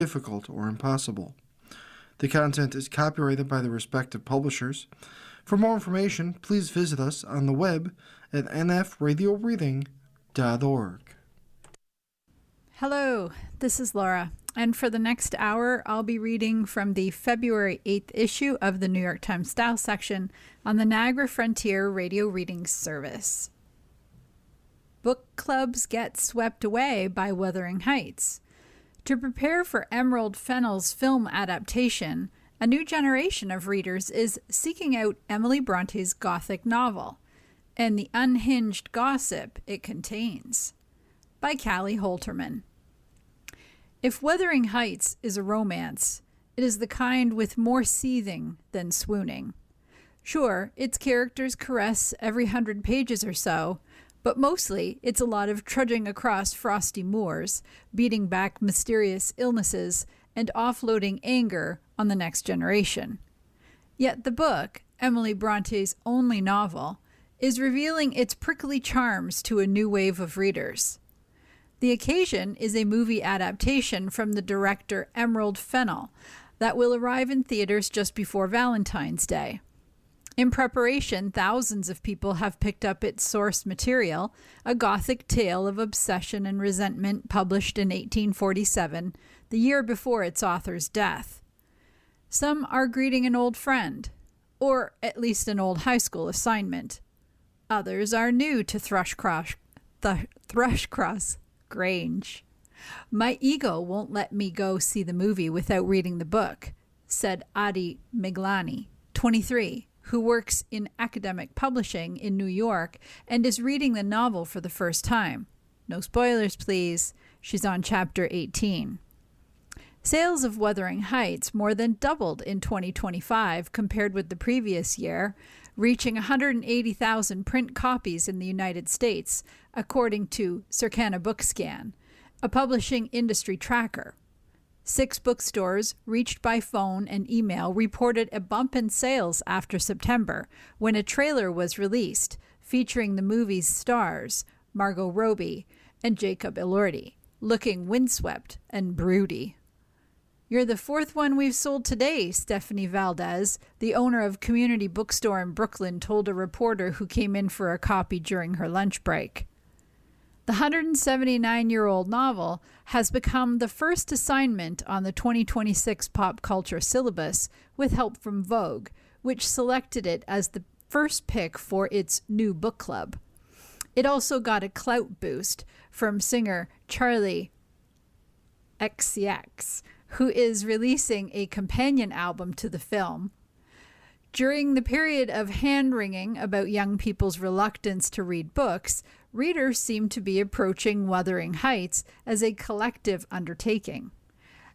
difficult or impossible. The content is copyrighted by the respective publishers. For more information, please visit us on the web at nfradioreading.org. Hello, this is Laura, and for the next hour, I'll be reading from the February 8th issue of the New York Times Style section on the Niagara Frontier Radio Reading Service. Book clubs get swept away by Wuthering Heights. To prepare for Emerald Fennell's film adaptation, a new generation of readers is seeking out Emily Bronte's Gothic novel and the unhinged gossip it contains. By Callie Holterman. If Wuthering Heights is a romance, it is the kind with more seething than swooning. Sure, its characters caress every 100 pages or so, but mostly it's a lot of trudging across frosty moors, beating back mysterious illnesses, and offloading anger on the next generation. Yet the book, Emily Bronte's only novel, is revealing its prickly charms to a new wave of readers. The occasion is a movie adaptation from the director Emerald Fennell that will arrive in theaters just before Valentine's Day. In preparation, thousands of people have picked up its source material, a Gothic tale of obsession and resentment published in 1847, the year before its author's death. Some are greeting an old friend, or at least an old high school assignment. Others are new to Thrushcross Grange. My ego won't let me go see the movie without reading the book, said Adi Miglani, 23, who works in academic publishing in New York and is reading the novel for the first time. No spoilers, please. She's on chapter 18. Sales of Wuthering Heights more than doubled in 2025 compared with the previous year, reaching 180,000 print copies in the United States, according to Circana Bookscan, a publishing industry tracker. 6 bookstores reached by phone and email reported a bump in sales after September, when a trailer was released featuring the movie's stars, Margot Robbie and Jacob Elordi, looking windswept and broody. You're the 4th one we've sold today, Stephanie Valdez, the owner of Community Bookstore in Brooklyn, told a reporter who came in for a copy during her lunch break. The 179-year-old novel has become the first assignment on the 2026 pop culture syllabus with help from Vogue, which selected it as the first pick for its new book club. It also got a clout boost from singer Charlie XCX, who is releasing a companion album to the film. During the period of hand-wringing about young people's reluctance to read books, readers seem to be approaching Wuthering Heights as a collective undertaking.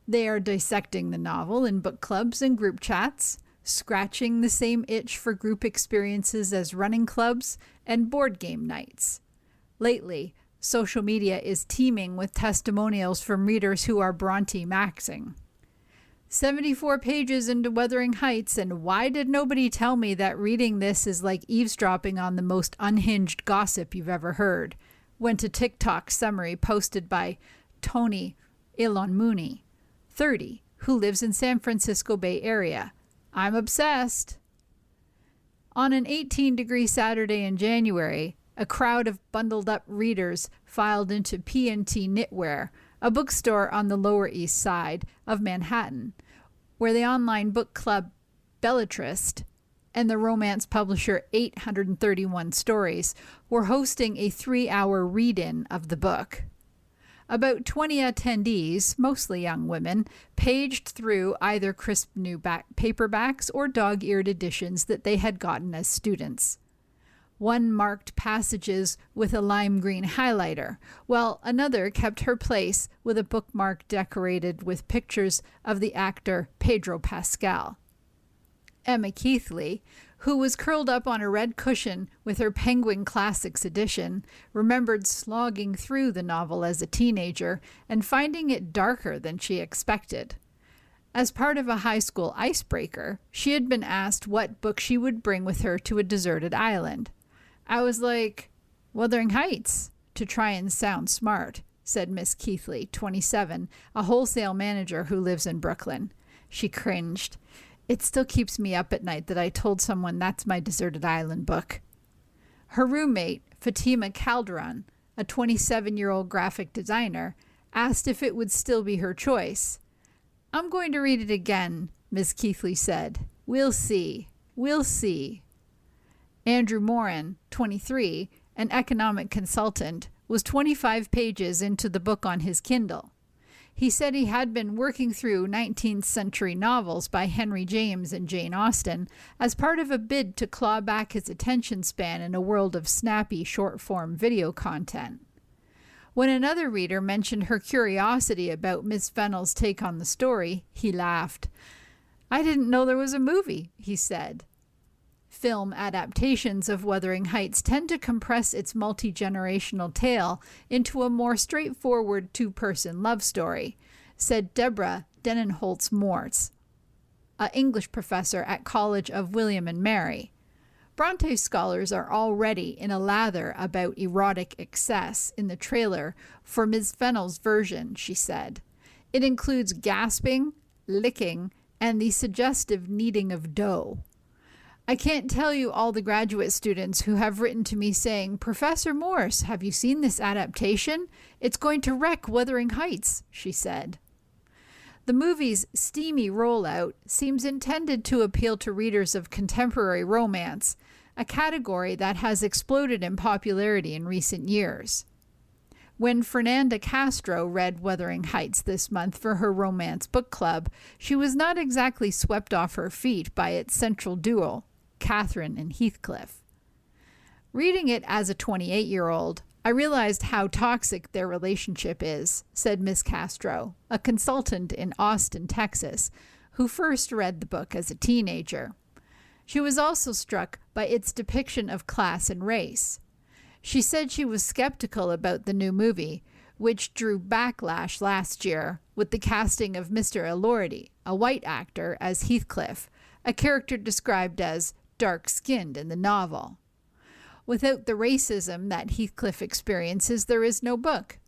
They are dissecting the novel in book clubs and group chats, scratching the same itch for group experiences as running clubs and board game nights. Lately, social media is teeming with testimonials from readers who are Bronte maxing. 74 pages into Wuthering Heights, and why did nobody tell me that reading this is like eavesdropping on the most unhinged gossip you've ever heard? Went a TikTok summary posted by Tony Ilonmuni, 30, who lives in San Francisco Bay Area. I'm obsessed. On an 18-degree Saturday in January, a crowd of bundled-up readers filed into P&T Knitwear, a bookstore on the Lower East Side of Manhattan, where the online book club Bellatrist and the romance publisher 831 Stories were hosting a 3-hour read-in of the book. About 20 attendees, mostly young women, paged through either crisp new paperbacks or dog-eared editions that they had gotten as students. One marked passages with a lime green highlighter, while another kept her place with a bookmark decorated with pictures of the actor Pedro Pascal. Emma Keithley, who was curled up on a red cushion with her Penguin Classics edition, remembered slogging through the novel as a teenager and finding it darker than she expected. As part of a high school icebreaker, she had been asked what book she would bring with her to a deserted island. I was like, Wuthering Heights, to try and sound smart. said Miss Keithley, 27, a wholesale manager who lives in Brooklyn. She cringed. It still keeps me up at night that I told someone that's my deserted island book. Her roommate, Fatima Calderon, a 27-year-old graphic designer, asked if it would still be her choice. I'm going to read it again, Miss Keithley said. We'll see. We'll see. Andrew Moran, 23, an economic consultant, was 25 pages into the book on his Kindle. He said he had been working through 19th century novels by Henry James and Jane Austen as part of a bid to claw back his attention span in a world of snappy short-form video content. When another reader mentioned her curiosity about Miss Fennell's take on the story, he laughed. I didn't know there was a movie, he said. Film adaptations of Wuthering Heights tend to compress its multi-generational tale into a more straightforward two-person love story, said Deborah Denenholtz-Mortz, an English professor at College of William and Mary. Bronte scholars are already in a lather about erotic excess in the trailer for Ms. Fennell's version, she said. It includes gasping, licking, and the suggestive kneading of dough. I can't tell you all the graduate students who have written to me saying, Professor Morse, have you seen this adaptation? It's going to wreck Wuthering Heights, she said. The movie's steamy rollout seems intended to appeal to readers of contemporary romance, a category that has exploded in popularity in recent years. When Fernanda Castro read Wuthering Heights this month for her romance book club, she was not exactly swept off her feet by its central duo, Catherine and Heathcliff. Reading it as a 28-year-old, I realized how toxic their relationship is, said Miss Castro, a consultant in Austin, Texas, who first read the book as a teenager. She was also struck by its depiction of class and race. She said she was skeptical about the new movie, which drew backlash last year with the casting of Mr. Elordi, a white actor, as Heathcliff, a character described as dark-skinned in the novel. Without the racism that Heathcliff experiences, there is no book.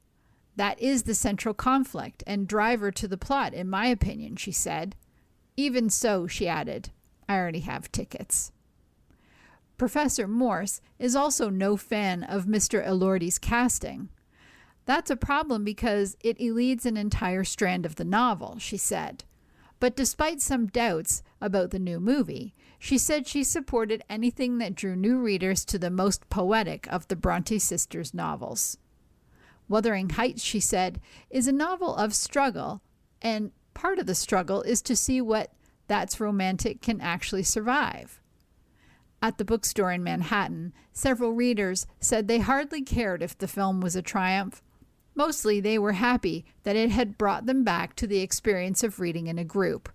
That is the central conflict and driver to the plot, in my opinion, she said. Even so, she added, I already have tickets. Professor Morse is also no fan of Mr. Elordi's casting. That's a problem because it elides an entire strand of the novel, she said. But despite some doubts about the new movie, she said she supported anything that drew new readers to the most poetic of the Bronte sisters' novels. Wuthering Heights, she said, is a novel of struggle, and part of the struggle is to see what that's romantic can actually survive. At the bookstore in Manhattan, several readers said they hardly cared if the film was a triumph. Mostly they were happy that it had brought them back to the experience of reading in a group,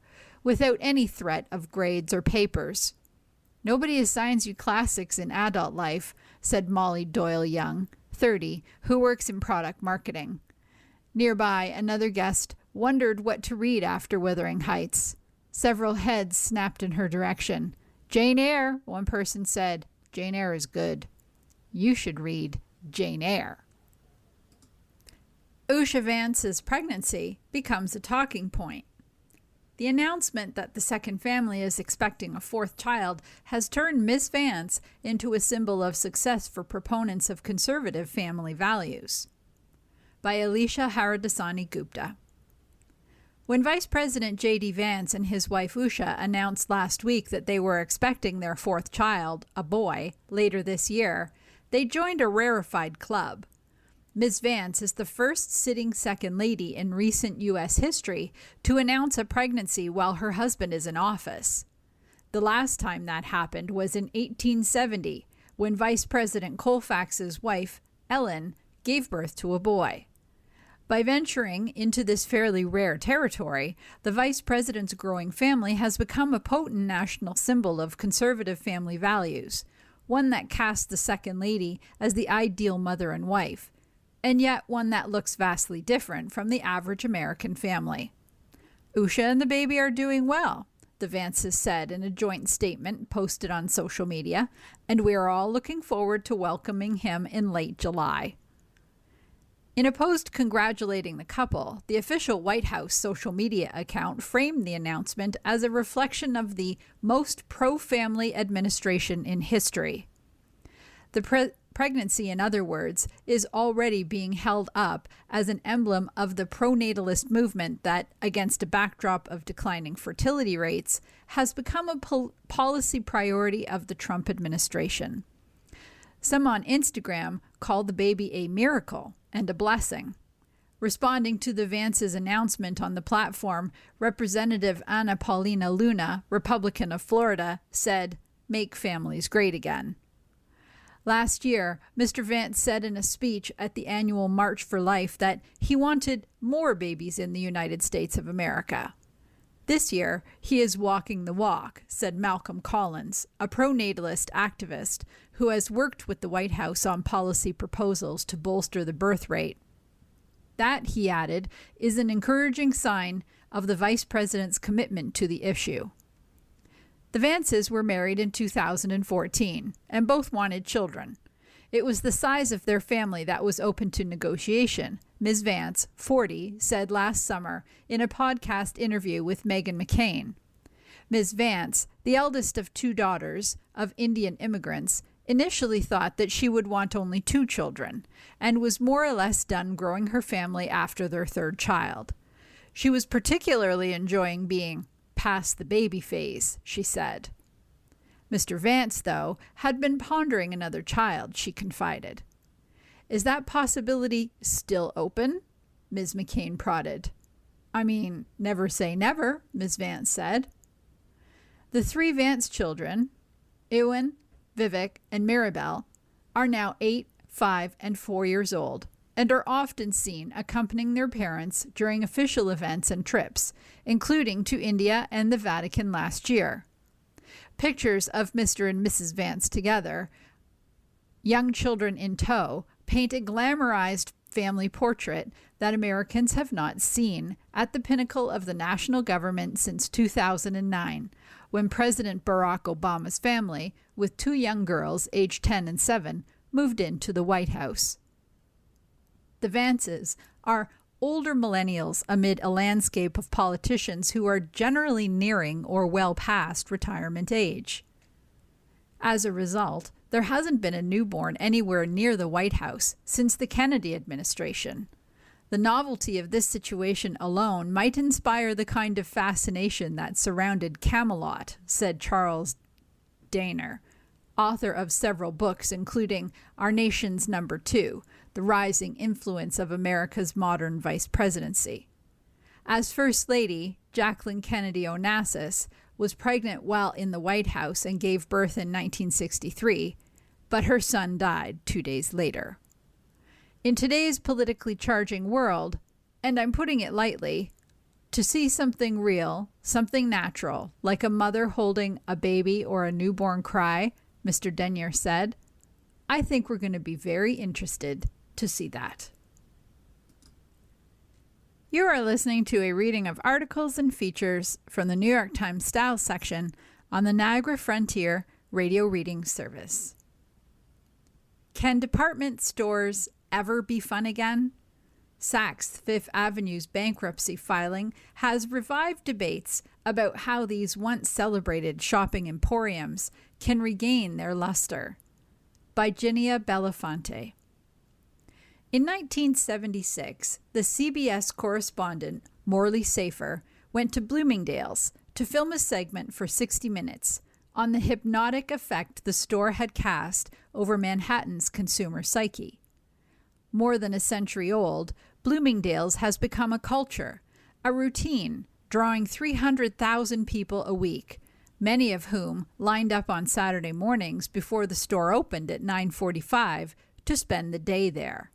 without any threat of grades or papers. Nobody assigns you classics in adult life, said Molly Doyle Young, 30, who works in product marketing. Nearby, another guest wondered what to read after Wuthering Heights. Several heads snapped in her direction. Jane Eyre, one person said. Jane Eyre is good. You should read Jane Eyre. Usha Vance's pregnancy becomes a talking point. The announcement that the second family is expecting a fourth child has turned Miss Vance into a symbol of success for proponents of conservative family values. By Alicia Haradasani Gupta. When Vice President J.D. Vance and his wife Usha announced last week that they were expecting their fourth child, a boy, later this year, they joined a rarefied club. Ms. Vance is the first sitting second lady in recent U.S. history to announce a pregnancy while her husband is in office. The last time that happened was in 1870, when Vice President Colfax's wife, Ellen, gave birth to a boy. By venturing into this fairly rare territory, the vice president's growing family has become a potent national symbol of conservative family values, one that casts the second lady as the ideal mother and wife, and yet one that looks vastly different from the average American family. Usha and the baby are doing well, the Vances said in a joint statement posted on social media, and we are all looking forward to welcoming him in late July. In a post congratulating the couple, the official White House social media account framed the announcement as a reflection of the most pro-family administration in history. The pregnancy, in other words, is already being held up as an emblem of the pro-natalist movement that, against a backdrop of declining fertility rates, has become a policy priority of the Trump administration. Some on Instagram call the baby a miracle and a blessing. Responding to the Vance's announcement on the platform, Representative Ana Paulina Luna, Republican of Florida, said, "Make families great again." Last year, Mr. Vance said in a speech at the annual March for Life that he wanted more babies in the United States of America. This year, he is walking the walk, said Malcolm Collins, a pro-natalist activist who has worked with the White House on policy proposals to bolster the birth rate. That, he added, is an encouraging sign of the vice president's commitment to the issue. The Vances were married in 2014 and both wanted children. It was the size of their family that was open to negotiation, Ms. Vance, 40, said last summer in a podcast interview with Meghan McCain. Ms. Vance, the eldest of two daughters of Indian immigrants, initially thought that she would want only 2 children and was more or less done growing her family after their 3rd child. She was particularly enjoying being past the baby phase, she said. Mr. Vance, though, had been pondering another child, she confided. Is that possibility still open? Ms. McCain prodded. I mean, never say never, Ms. Vance said. The 3 Vance children, Ewan, Vivek, and Maribel, are now 8, 5, and 4 years old and are often seen accompanying their parents during official events and trips, including to India and the Vatican last year. Pictures of Mr. and Mrs. Vance together, young children in tow, paint a glamorized family portrait that Americans have not seen at the pinnacle of the national government since 2009, when President Barack Obama's family, with 2 young girls aged 10 and 7, moved into the White House. The Vances are older millennials amid a landscape of politicians who are generally nearing or well past retirement age. As a result, there hasn't been a newborn anywhere near the White House since the Kennedy administration. The novelty of this situation alone might inspire the kind of fascination that surrounded Camelot, said Charles Daner, author of several books including Our Nation's Number 2, The Rising Influence of America's Modern Vice Presidency. As First Lady, Jacqueline Kennedy Onassis was pregnant while in the White House and gave birth in 1963, but her son died 2 days later. In today's politically charging world, and I'm putting it lightly, to see something real, something natural, like a mother holding a baby or a newborn cry, Mr. Denyer said, I think we're going to be very interested to see that. You are listening to a reading of articles and features from the New York Times Style section on the Niagara Frontier Radio Reading Service. Can department stores ever be fun again? Saks Fifth Avenue's bankruptcy filing has revived debates about how these once celebrated shopping emporiums can regain their luster. By Ginia Belafonte. In 1976, the CBS correspondent Morley Safer went to Bloomingdale's to film a segment for 60 Minutes on the hypnotic effect the store had cast over Manhattan's consumer psyche. More than a century old, Bloomingdale's has become a culture, a routine, drawing 300,000 people a week, many of whom lined up on Saturday mornings before the store opened at 9:45 to spend the day there.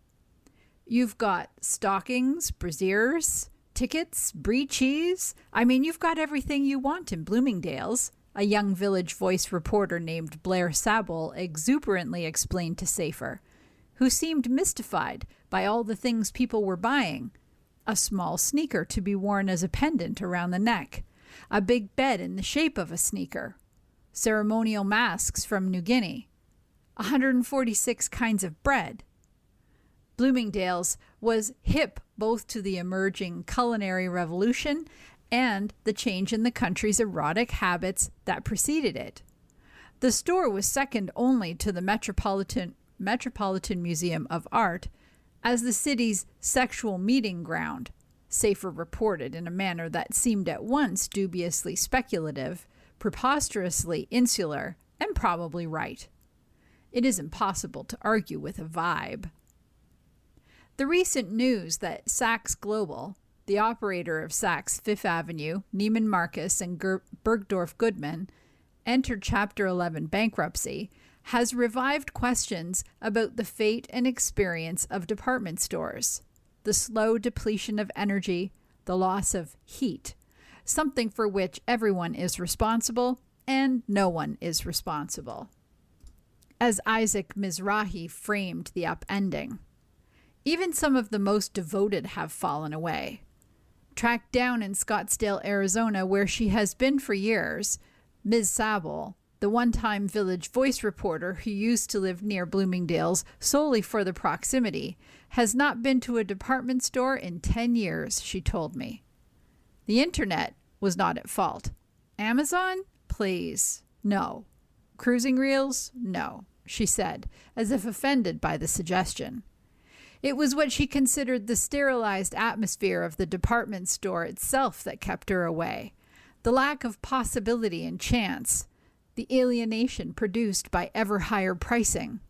You've got stockings, brassieres, tickets, brie cheese. I mean, you've got everything you want in Bloomingdale's, a young Village Voice reporter named Blair Sabol exuberantly explained to Safer, who seemed mystified by all the things people were buying. A small sneaker to be worn as a pendant around the neck, a big bed in the shape of a sneaker, ceremonial masks from New Guinea, 146 kinds of bread. Bloomingdale's was hip both to the emerging culinary revolution and the change in the country's erotic habits that preceded it. The store was second only to the Metropolitan Museum of Art as the city's sexual meeting ground, Safer reported in a manner that seemed at once dubiously speculative, preposterously insular, and probably right. It is impossible to argue with a vibe. The recent news that Saks Global, the operator of Saks Fifth Avenue, Neiman Marcus, and Bergdorf Goodman, entered Chapter 11 bankruptcy, has revived questions about the fate and experience of department stores, the slow depletion of energy, the loss of heat, something for which everyone is responsible and no one is responsible. As Isaac Mizrahi framed the upending, even some of the most devoted have fallen away. Tracked down in Scottsdale, Arizona, where she has been for years, Ms. Sabel, the one-time Village Voice reporter who used to live near Bloomingdale's solely for the proximity, has not been to a department store in 10 years, she told me. The internet was not at fault. Amazon? Please. No. Cruising reels? No, she said, as if offended by the suggestion. It was what she considered the sterilized atmosphere of the department store itself that kept her away. The lack of possibility and chance, the alienation produced by ever higher pricing.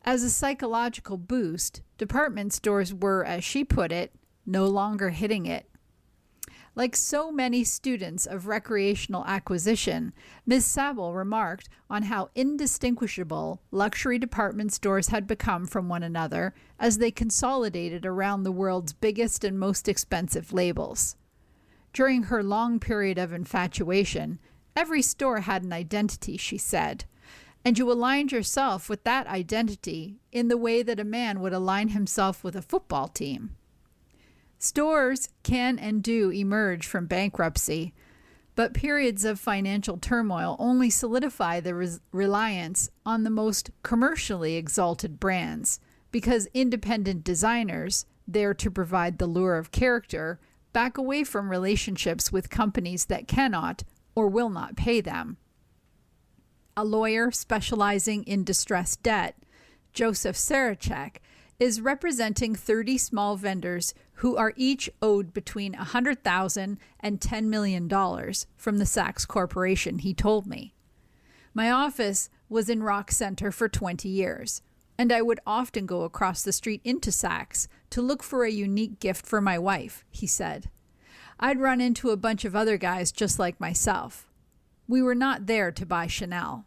As a psychological boost, department stores were, as she put it, no longer hitting it. Like so many students of recreational acquisition, Ms. Sabel remarked on how indistinguishable luxury department stores had become from one another as they consolidated around the world's biggest and most expensive labels. During her long period of infatuation, every store had an identity, she said, and you aligned yourself with that identity in the way that a man would align himself with a football team. Stores can and do emerge from bankruptcy, but periods of financial turmoil only solidify the reliance on the most commercially exalted brands, because independent designers, there to provide the lure of character, back away from relationships with companies that cannot or will not pay them. A lawyer specializing in distressed debt, Joseph Sarachek, is representing 30 small vendors who are each owed between $100,000 and $10 million from the Saks Corporation, he told me. My office was in Rock Center for 20 years, and I would often go across the street into Saks to look for a unique gift for my wife, he said. I'd run into a bunch of other guys just like myself. We were not there to buy Chanel.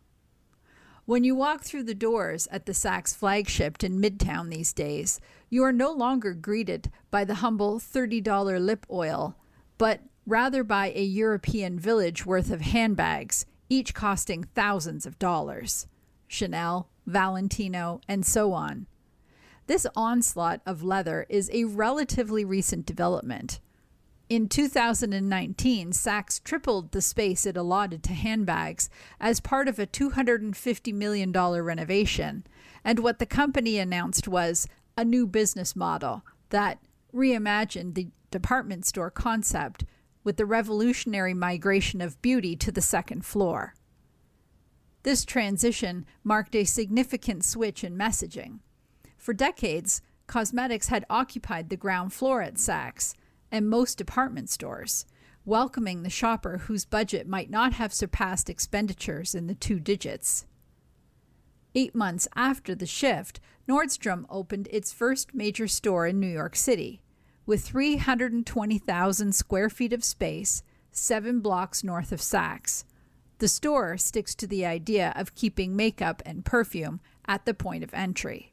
When you walk through the doors at the Saks flagship in Midtown these days, you are no longer greeted by the humble $30 lip oil, but rather by a European village worth of handbags, each costing thousands of dollars. Chanel, Valentino, and so on. This onslaught of leather is a relatively recent development. In 2019, Saks tripled the space it allotted to handbags as part of a $250 million renovation, and what the company announced was a new business model that reimagined the department store concept with the revolutionary migration of beauty to the second floor. This transition marked a significant switch in messaging. For decades, cosmetics had occupied the ground floor at Saks and most department stores, welcoming the shopper whose budget might not have surpassed expenditures in the 2 digits. 8 months after the shift, Nordstrom opened its first major store in New York City, with 320,000 square feet of space, 7 blocks north of Saks. The store sticks to the idea of keeping makeup and perfume at the point of entry.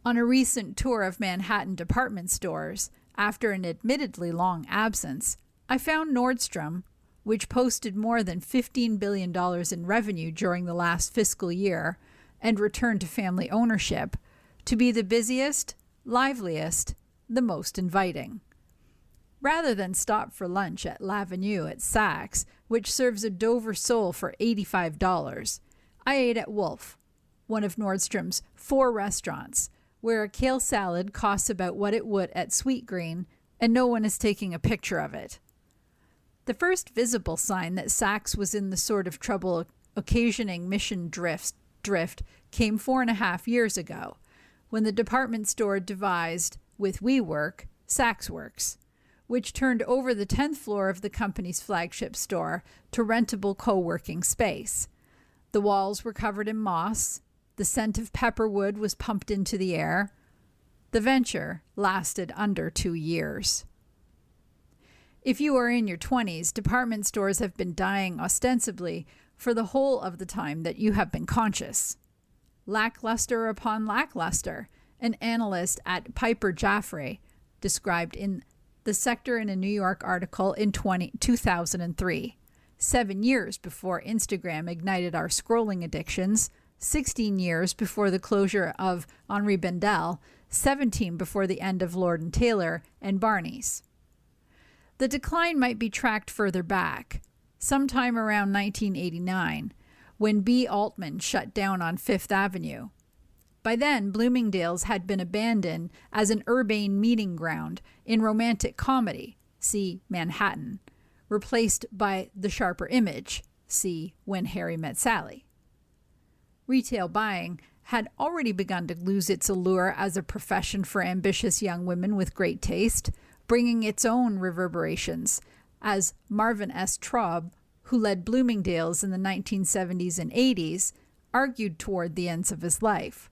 On a recent tour of Manhattan department stores, after an admittedly long absence, I found Nordstrom, which posted more than $15 billion in revenue during the last fiscal year and returned to family ownership, to be the busiest, liveliest, the most inviting. Rather than stop for lunch at L'Avenue at Saks, which serves a Dover sole for $85, I ate at Wolf, one of Nordstrom's 4 restaurants, where a kale salad costs about what it would at Sweetgreen, and no one is taking a picture of it. The first visible sign that Saks was in the sort of trouble occasioning mission drift came 4.5 years ago, when the department store devised, with WeWork, Saksworks, which turned over the 10th floor of the company's flagship store to rentable co-working space. The walls were covered in moss. The scent of pepperwood was pumped into the air. The venture lasted under 2 years. If you are in your 20s, department stores have been dying ostensibly for the whole of the time that you have been conscious. Lackluster upon lackluster, an analyst at Piper Jaffray described in the sector in a New York article in 2003. 7 years before Instagram ignited our scrolling addictions, 16 years before the closure of Henri Bendel, 17 before the end of Lord & Taylor and Barney's. The decline might be tracked further back, sometime around 1989, when B. Altman shut down on Fifth Avenue. By then, Bloomingdale's had been abandoned as an urbane meeting ground in romantic comedy, see Manhattan, replaced by The Sharper Image, see When Harry Met Sally. Retail buying had already begun to lose its allure as a profession for ambitious young women with great taste, bringing its own reverberations, as Marvin S. Traub, who led Bloomingdale's in the 1970s and 80s, argued toward the ends of his life.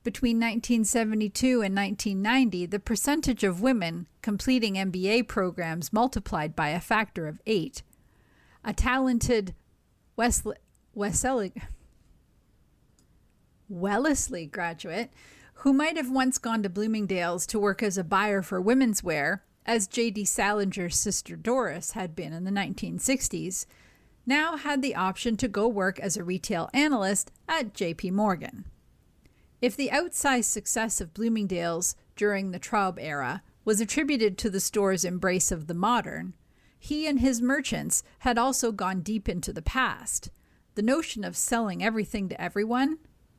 Between 1972 and 1990, the percentage of women completing MBA programs multiplied by a factor of 8. A talented Wellesley graduate who might have once gone to Bloomingdale's to work as a buyer for women's wear, as J.D. Salinger's sister Doris had been in the 1960s, now had the option to go work as a retail analyst at J.P. Morgan. If the outsized success of Bloomingdale's during the Traub era was attributed to the store's embrace of the modern, he and his merchants had also gone deep into the past. The notion of selling everything to everyone,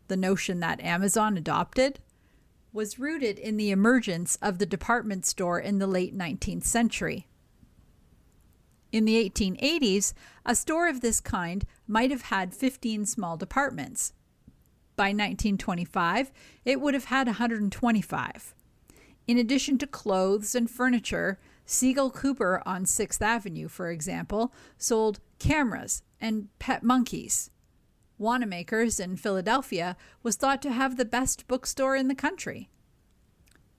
the notion that Amazon adopted, was rooted in the emergence of the department store in the late 19th century. In the 1880s, a store of this kind might have had 15 small departments. By 1925, it would have had 125. In addition to clothes and furniture, Siegel Cooper on 6th Avenue, for example, sold cameras and pet monkeys. Wanamaker's in Philadelphia was thought to have the best bookstore in the country.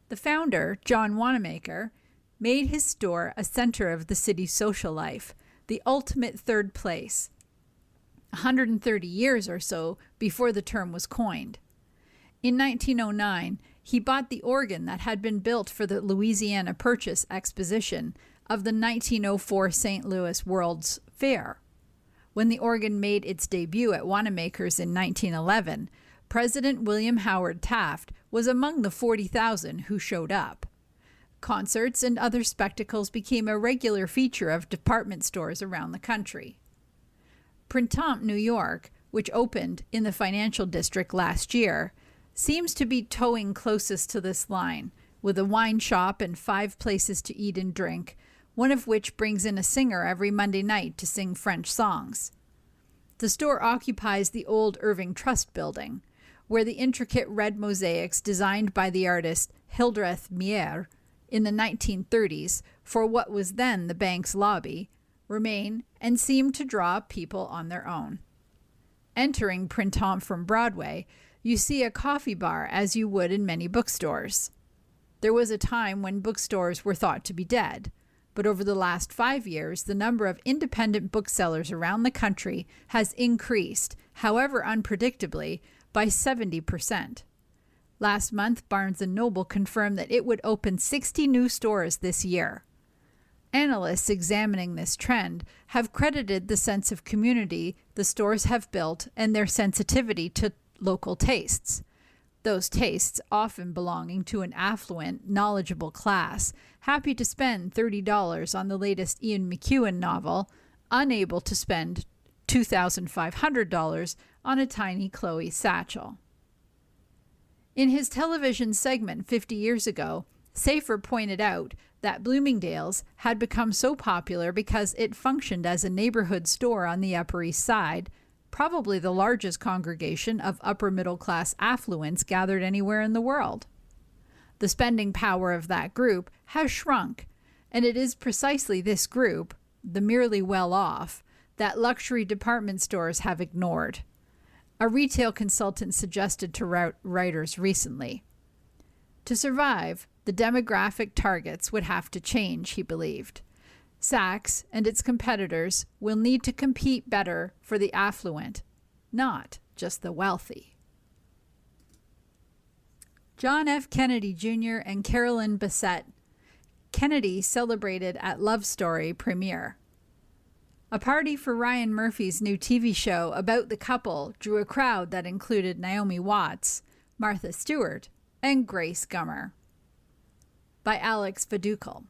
The founder, John Wanamaker, made his store a center of the city's social life, the ultimate third place, 130 years or so before the term was coined. In 1909, he bought the organ that had been built for the Louisiana Purchase Exposition of the 1904 St. Louis World's Fair. When the organ made its debut at Wanamaker's in 1911, President William Howard Taft was among the 40,000 who showed up. Concerts and other spectacles became a regular feature of department stores around the country. Printemps, New York, which opened in the financial district last year, seems to be towing closest to this line, with a wine shop and 5 places to eat and drink, one of which brings in a singer every Monday night to sing French songs. The store occupies the old Irving Trust building, where the intricate red mosaics designed by the artist Hildreth Mier in the 1930s for what was then the bank's lobby remain and seem to draw people on their own. Entering Printemps from Broadway, you see a coffee bar as you would in many bookstores. There was a time when bookstores were thought to be dead, but over the last 5 years, the number of independent booksellers around the country has increased, however unpredictably, by 70%. Last month, Barnes & Noble confirmed that it would open 60 new stores this year. Analysts examining this trend have credited the sense of community the stores have built and their sensitivity to local tastes. Those tastes often belonging to an affluent, knowledgeable class, happy to spend $30 on the latest Ian McEwan novel, unable to spend $2,500 on a tiny Chloe satchel. In his television segment 50 years ago, Safer pointed out that Bloomingdale's had become so popular because it functioned as a neighborhood store on the Upper East Side, probably the largest congregation of upper middle class affluents gathered anywhere in the world. The spending power of that group has shrunk, and it is precisely this group, the merely well-off, that luxury department stores have ignored. A retail consultant suggested to writers recently. To survive, the demographic targets would have to change, he believed. Saks and its competitors will need to compete better for the affluent, not just the wealthy. John F. Kennedy Jr. and Carolyn Bessette. Kennedy celebrated at Love Story premiere. A party for Ryan Murphy's new TV show about the couple drew a crowd that included Naomi Watts, Martha Stewart, and Grace Gummer. By Alex Vadukul.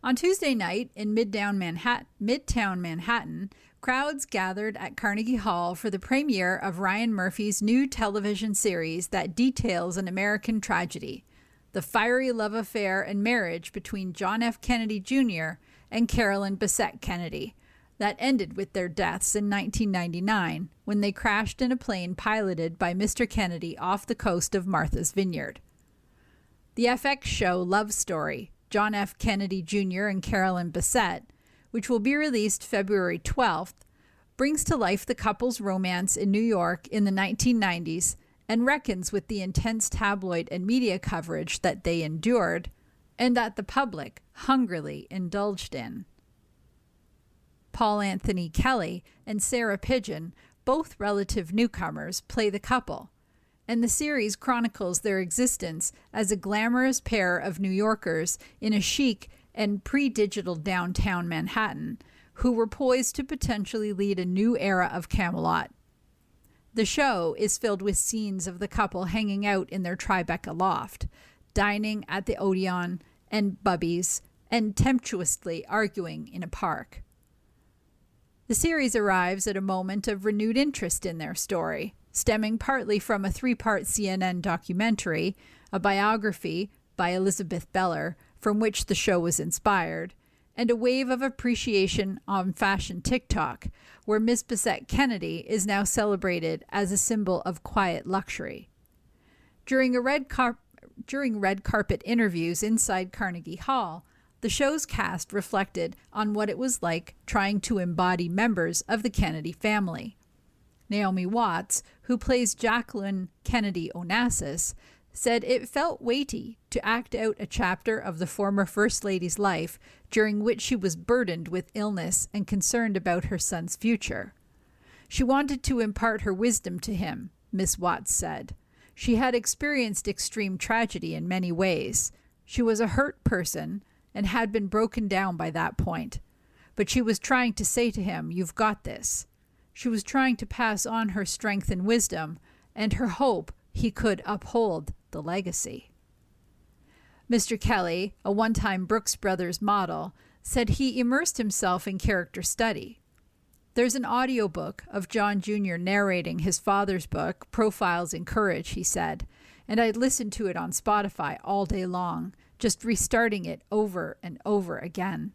On Tuesday night in Midtown Manhattan, crowds gathered at Carnegie Hall for the premiere of Ryan Murphy's new television series that details an American tragedy, the fiery love affair and marriage between John F. Kennedy Jr. and Carolyn Bessette Kennedy, that ended with their deaths in 1999 when they crashed in a plane piloted by Mr. Kennedy off the coast of Martha's Vineyard. The FX show Love Story, John F. Kennedy Jr. and Carolyn Bessette, which will be released February 12th, brings to life the couple's romance in New York in the 1990s and reckons with the intense tabloid and media coverage that they endured and that the public hungrily indulged in. Paul Anthony Kelly and Sarah Pidgeon, both relative newcomers, play the couple, and the series chronicles their existence as a glamorous pair of New Yorkers in a chic and pre-digital downtown Manhattan who were poised to potentially lead a new era of Camelot. The show is filled with scenes of the couple hanging out in their Tribeca loft, dining at the Odeon and Bubby's, and tempestuously arguing in a park. The series arrives at a moment of renewed interest in their story, stemming partly from a 3-part CNN documentary, a biography by Elizabeth Beller, from which the show was inspired, and a wave of appreciation on fashion TikTok, where Miss Bessette Kennedy is now celebrated as a symbol of quiet luxury. During red carpet interviews inside Carnegie Hall, the show's cast reflected on what it was like trying to embody members of the Kennedy family. Naomi Watts, who plays Jacqueline Kennedy Onassis, said it felt weighty to act out a chapter of the former First Lady's life during which she was burdened with illness and concerned about her son's future. She wanted to impart her wisdom to him, Miss Watts said. She had experienced extreme tragedy in many ways. She was a hurt person and had been broken down by that point. But she was trying to say to him, "You've got this." She was trying to pass on her strength and wisdom and her hope he could uphold the legacy. Mr. Kelly, a one-time Brooks Brothers model, said he immersed himself in character study. There's an audiobook of John Jr. narrating his father's book, Profiles in Courage, he said, and I'd listened to it on Spotify all day long, just restarting it over and over again.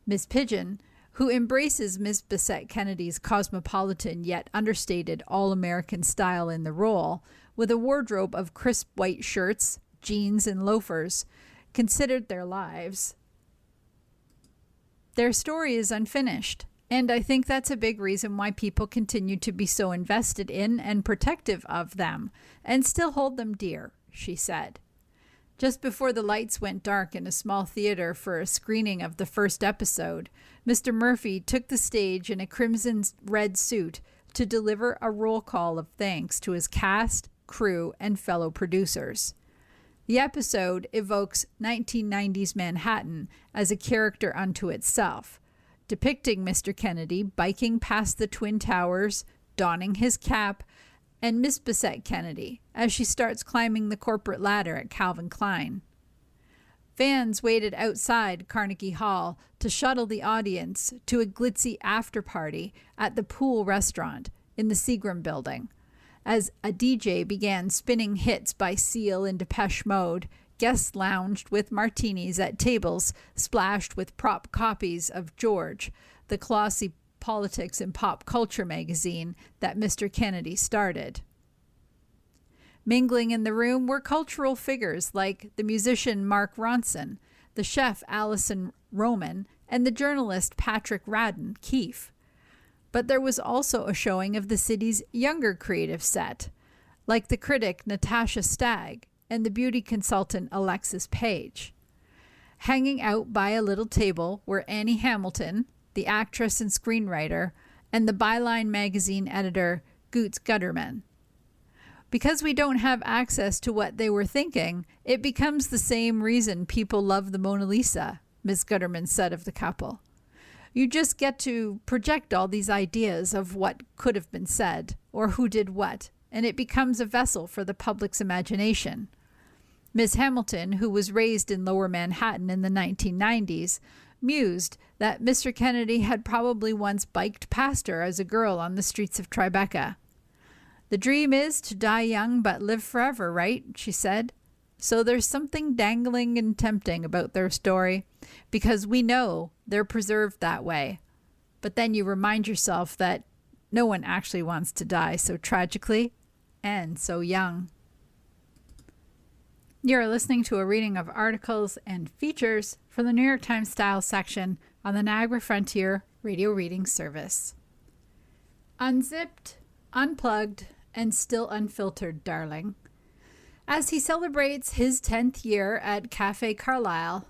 Miss Pidgeon, who embraces Miss Bessette Kennedy's cosmopolitan yet understated all-American style in the role, with a wardrobe of crisp white shirts, jeans, and loafers, considered their lives. Their story is unfinished, and I think that's a big reason why people continue to be so invested in and protective of them, and still hold them dear, she said. Just before the lights went dark in a small theater for a screening of the first episode, Mr. Murphy took the stage in a crimson red suit to deliver a roll call of thanks to his cast, crew, and fellow producers. The episode evokes 1990s Manhattan as a character unto itself, depicting Mr. Kennedy biking past the Twin Towers, donning his cap, and Miss Bessette Kennedy as she starts climbing the corporate ladder at Calvin Klein. Fans waited outside Carnegie Hall to shuttle the audience to a glitzy after-party at the Pool restaurant in the Seagram building. As a DJ began spinning hits by Seal and Depeche Mode, guests lounged with martinis at tables splashed with prop copies of George, the glossy politics and pop culture magazine that Mr. Kennedy started. Mingling in the room were cultural figures like the musician Mark Ronson, the chef Alison Roman, and the journalist Patrick Radden Keefe. But there was also a showing of the city's younger creative set, like the critic Natasha Stagg and the beauty consultant Alexis Page. Hanging out by a little table were Annie Hamilton, the actress and screenwriter, and the Byline magazine editor Goots Gutterman. Because we don't have access to what they were thinking, it becomes the same reason people love the Mona Lisa, Ms. Gutterman said of the couple. You just get to project all these ideas of what could have been said, or who did what, and it becomes a vessel for the public's imagination. Ms. Hamilton, who was raised in Lower Manhattan in the 1990s, mused that Mr. Kennedy had probably once biked past her as a girl on the streets of Tribeca. "The dream is to die young but live forever, right?" she said. So there's something dangling and tempting about their story, because we know they're preserved that way. But then you remind yourself that no one actually wants to die so tragically and so young. You're listening to a reading of articles and features from the New York Times Style section on the Niagara Frontier Radio Reading Service. Unzipped, unplugged, and still unfiltered, darling. As he celebrates his 10th year at Café Carlyle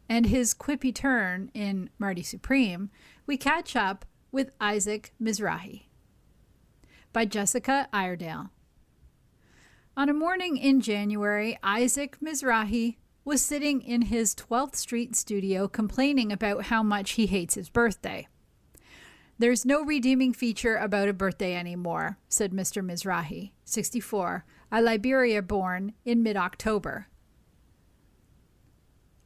and his quippy turn in Marty Supreme, we catch up with Isaac Mizrahi. By Jessica Iredale. On a morning in January, Isaac Mizrahi was sitting in his 12th Street studio complaining about how much he hates his birthday. "There's no redeeming feature about a birthday anymore," said Mr. Mizrahi, 64, a Liberia born in mid-October.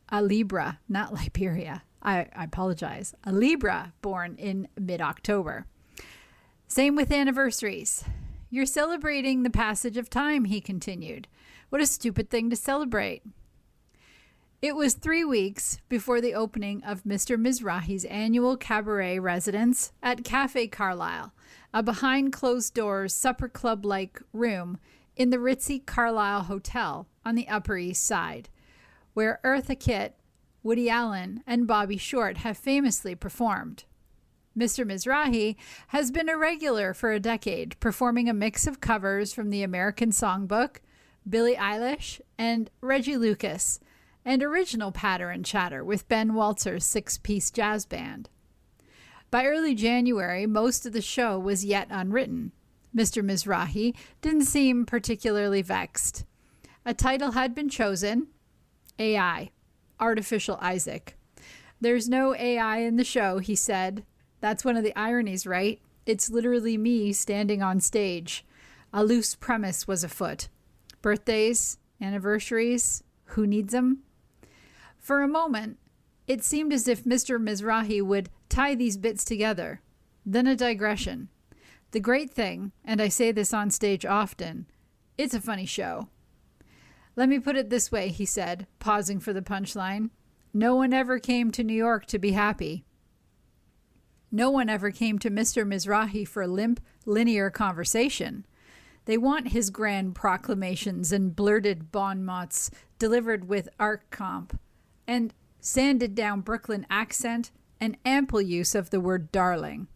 A Libra, not Liberia. I apologize. A Libra born in mid-October. "Same with anniversaries. You're celebrating the passage of time," he continued. "What a stupid thing to celebrate." It was 3 weeks before the opening of Mr. Mizrahi's annual cabaret residence at Café Carlyle, a behind-closed-doors supper club-like room in the ritzy Carlyle Hotel on the Upper East Side, where Eartha Kitt, Woody Allen, and Bobby Short have famously performed. Mr. Mizrahi has been a regular for a decade, performing a mix of covers from the American Songbook, Billie Eilish, and Reggie Lucas, and original patter and chatter with Ben Waltzer's 6-piece jazz band. By early January, most of the show was yet unwritten. Mr. Mizrahi didn't seem particularly vexed. A title had been chosen, AI, Artificial Isaac. "There's no AI in the show," he said. "That's one of the ironies, right? It's literally me standing on stage. A loose premise was afoot. Birthdays, anniversaries, who needs them?" For a moment, it seemed as if Mr. Mizrahi would tie these bits together. Then a digression. "The great thing, and I say this on stage often, it's a funny show." "Let me put it this way," he said, pausing for the punchline. "No one ever came to New York to be happy. No one ever came to Mr. Mizrahi for limp, linear conversation. They want his grand proclamations and blurted bon mots delivered with arc comp, and sanded down Brooklyn accent and ample use of the word darling.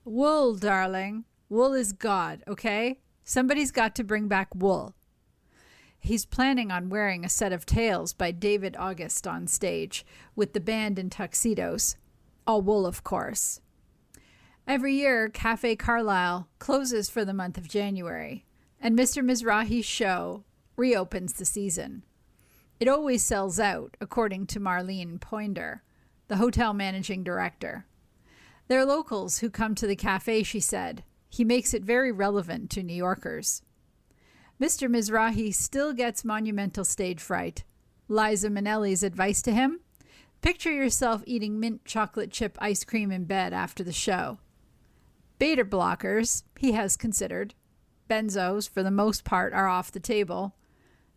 Wool, darling. Wool is God, okay? Somebody's got to bring back wool." He's planning on wearing a set of tails by David August on stage, with the band in tuxedos. All wool, of course. Every year, Café Carlyle closes for the month of January, and Mr. Mizrahi's show reopens the season. It always sells out, according to Marlene Poinder, the hotel managing director. "They're locals who come to the cafe," she said. "He makes it very relevant to New Yorkers." Mr. Mizrahi still gets monumental stage fright. Liza Minnelli's advice to him? Picture yourself eating mint chocolate chip ice cream in bed after the show. Beta blockers, he has considered. Benzos, for the most part, are off the table.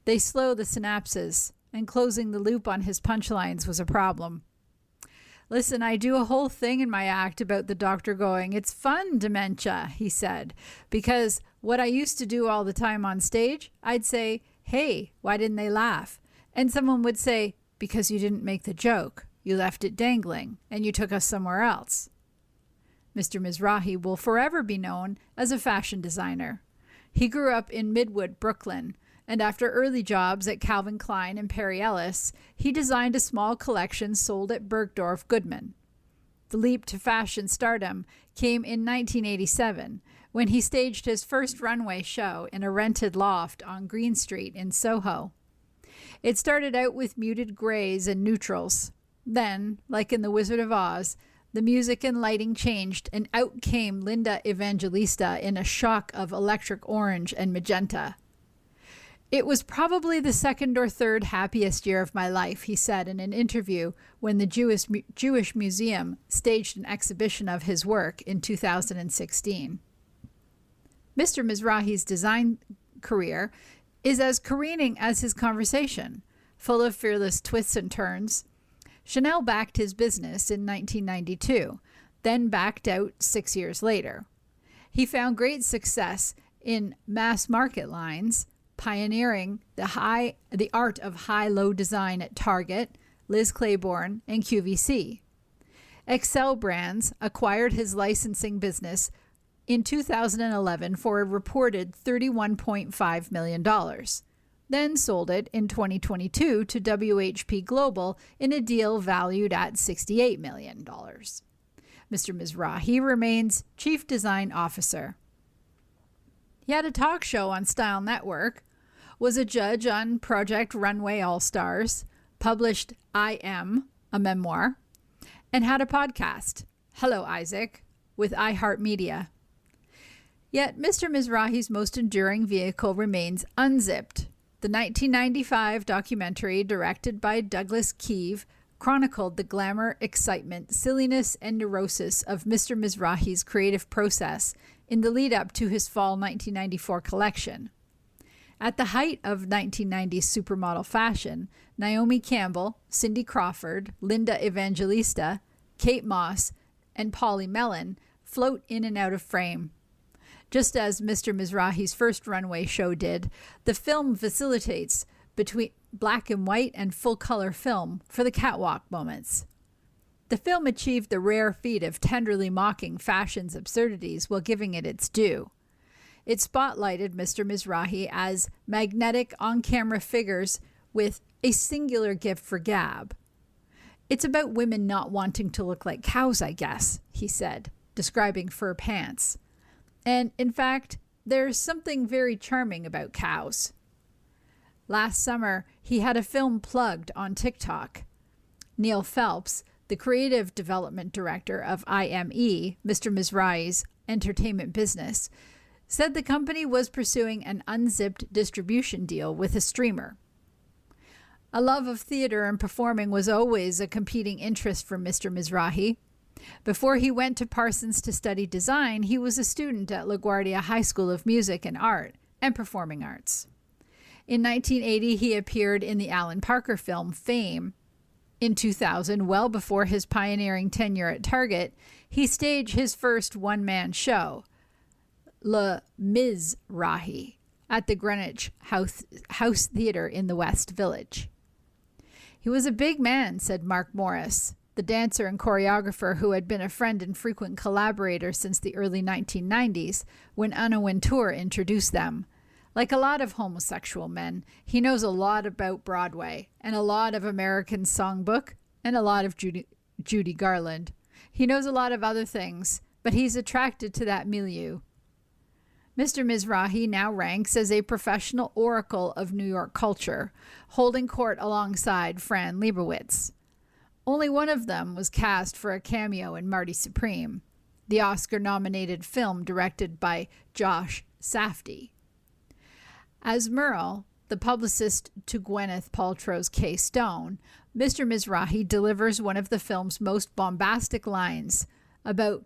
They slow the synapses, and closing the loop on his punchlines was a problem. Listen, I do a whole thing in my act about the doctor going, "It's fun, dementia," he said, because what I used to do all the time on stage, I'd say, "Hey, why didn't they laugh?" And someone would say, "Because you didn't make the joke. You left it dangling, and you took us somewhere else." Mr. Mizrahi will forever be known as a fashion designer. He grew up in Midwood, Brooklyn, and after early jobs at Calvin Klein and Perry Ellis, he designed a small collection sold at Bergdorf Goodman. The leap to fashion stardom came in 1987, when he staged his first runway show in a rented loft on Green Street in Soho. It started out with muted grays and neutrals. Then, like in The Wizard of Oz, the music and lighting changed, and out came Linda Evangelista in a shock of electric orange and magenta. "It was probably the second or third happiest year of my life," he said in an interview when the Jewish Museum staged an exhibition of his work in 2016. Mr. Mizrahi's design career is as careening as his conversation, full of fearless twists and turns. Chanel backed his business in 1992, then backed out 6 years later. He found great success in mass market lines, pioneering the art of high-low design at Target, Liz Claiborne, and QVC. Excel Brands acquired his licensing business in 2011 for a reported $31.5 million, then sold it in 2022 to WHP Global in a deal valued at $68 million. Mr. Mizrahi remains Chief Design Officer. He had a talk show on Style Network, was a judge on Project Runway All-Stars, published I Am, a memoir, and had a podcast, Hello Isaac, with iHeartMedia. Yet Mr. Mizrahi's most enduring vehicle remains Unzipped. The 1995 documentary, directed by Douglas Keeve, chronicled the glamour, excitement, silliness, and neurosis of Mr. Mizrahi's creative process in the lead-up to his fall 1994 collection. At the height of 1990s supermodel fashion, Naomi Campbell, Cindy Crawford, Linda Evangelista, Kate Moss, and Polly Mellon float in and out of frame. Just as Mr. Mizrahi's first runway show did, the film facilitates between black and white and full-color film for the catwalk moments. The film achieved the rare feat of tenderly mocking fashion's absurdities while giving it its due. It spotlighted Mr. Mizrahi as magnetic on-camera figures with a singular gift for gab. "It's about women not wanting to look like cows, I guess," he said, describing fur pants. And, in fact, there's something very charming about cows. Last summer, he had a film plugged on TikTok. Neil Phelps, the creative development director of IME, Mr. Mizrahi's entertainment business, said the company was pursuing an unzipped distribution deal with a streamer. A love of theater and performing was always a competing interest for Mr. Mizrahi. Before he went to Parsons to study design, he was a student at LaGuardia High School of Music and Art and Performing Arts. In 1980, he appeared in the Alan Parker film Fame. In 2000, well before his pioneering tenure at Target, he staged his first one-man show, Le Mizrahi, at the Greenwich House Theatre in the West Village. "He was a big man," said Mark Morris, the dancer and choreographer who had been a friend and frequent collaborator since the early 1990s when Anna Wintour introduced them. "Like a lot of homosexual men, he knows a lot about Broadway and a lot of American Songbook and a lot of Judy Garland. He knows a lot of other things, but he's attracted to that milieu." Mr. Mizrahi now ranks as a professional oracle of New York culture, holding court alongside Fran Lebowitz. Only one of them was cast for a cameo in Marty Supreme, the Oscar-nominated film directed by Josh Safdie. As Merle, the publicist to Gwyneth Paltrow's Kay Stone, Mr. Mizrahi delivers one of the film's most bombastic lines about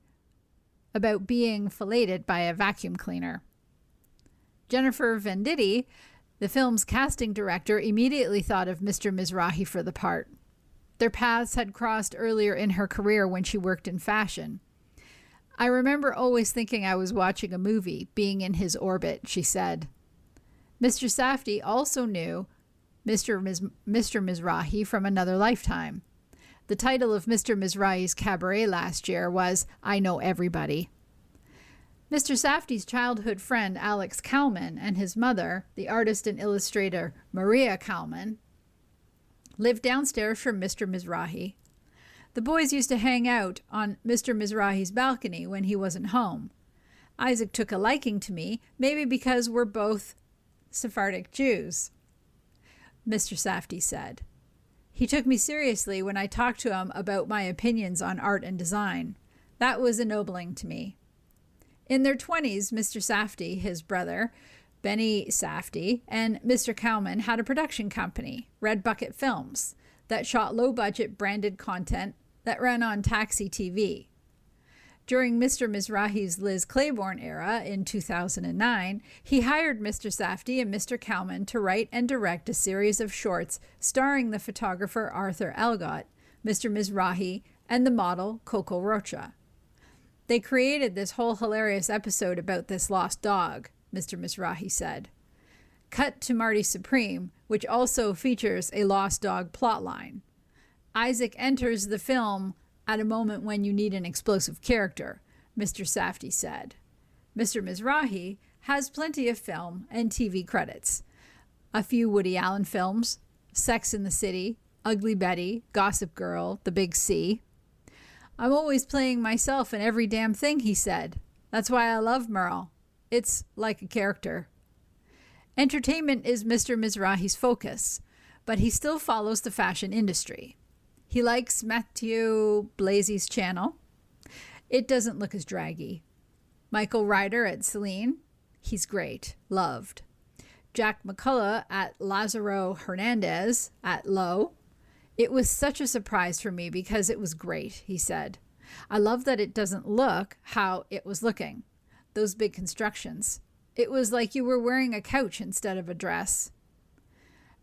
being filleted by a vacuum cleaner. Jennifer Venditti, the film's casting director, immediately thought of Mr. Mizrahi for the part. Their paths had crossed earlier in her career when she worked in fashion. I remember always thinking I was watching a movie, being in his orbit, she said. Mr. Safdie also knew Mr. Mizrahi from another lifetime. The title of Mr. Mizrahi's cabaret last year was I Know Everybody. Mr. Safdie's childhood friend Alex Kalman and his mother, the artist and illustrator Maria Kalman, lived downstairs from Mr. Mizrahi. The boys used to hang out on Mr. Mizrahi's balcony when he wasn't home. Isaac took a liking to me, maybe because we're both Sephardic Jews, Mr. Safdie said. He took me seriously when I talked to him about my opinions on art and design. That was ennobling to me. In their 20s, Mr. Safdie, his brother, Benny Safdie, and Mr. Kalman had a production company, Red Bucket Films, that shot low-budget branded content that ran on Taxi TV. During Mr. Mizrahi's Liz Claiborne era in 2009, he hired Mr. Safdie and Mr. Kalman to write and direct a series of shorts starring the photographer Arthur Algott, Mr. Mizrahi, and the model Coco Rocha. They created this whole hilarious episode about this lost dog, Mr. Mizrahi said. Cut to Marty Supreme, which also features a lost dog plotline. Isaac enters the film at a moment when you need an explosive character, Mr. Safdie said. Mr. Mizrahi has plenty of film and TV credits. A few Woody Allen films, Sex and the City, Ugly Betty, Gossip Girl, The Big C. I'm always playing myself in every damn thing, he said. That's why I love Merle. It's like a character. Entertainment is Mr. Mizrahi's focus, but he still follows the fashion industry. He likes Mathieu Blazy's channel. It doesn't look as draggy. Michael Ryder at Celine. He's great. Loved. Jack McCullough at Lazaro Hernandez at Low. It was such a surprise for me because it was great, he said. I love that it doesn't look how it was looking. Those big constructions. It was like you were wearing a couch instead of a dress.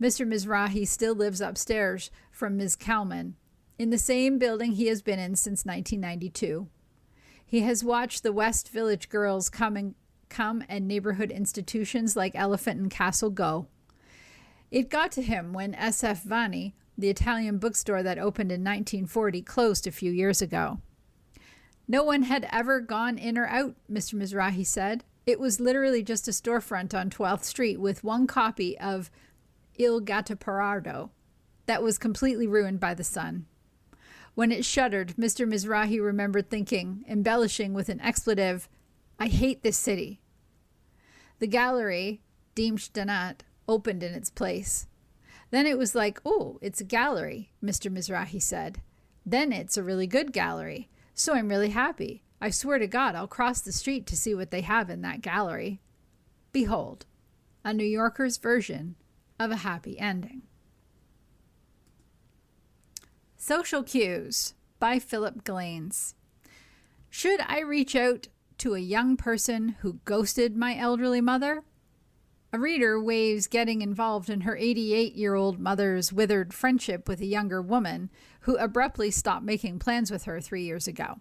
Mr. Mizrahi still lives upstairs from Ms. Kalman, in the same building he has been in since 1992. He has watched the West Village girls come and neighborhood institutions like Elephant and Castle go. It got to him when S.F. Vanni, the Italian bookstore that opened in 1940, closed a few years ago. No one had ever gone in or out, Mr. Mizrahi said. It was literally just a storefront on 12th Street with one copy of Il Gattopardo that was completely ruined by the sun. When it shuttered, Mr. Mizrahi remembered thinking, embellishing with an expletive, I hate this city. The gallery, Dim Shtanat, opened in its place. Then it was like, oh, it's a gallery, Mr. Mizrahi said. Then it's a really good gallery. So I'm really happy. I swear to God, I'll cross the street to see what they have in that gallery. Behold, a New Yorker's version of a happy ending. Social Cues by Philip Glaines. Should I reach out to a young person who ghosted my elderly mother? A reader waves getting involved in her 88-year-old mother's withered friendship with a younger woman who abruptly stopped making plans with her 3 years ago.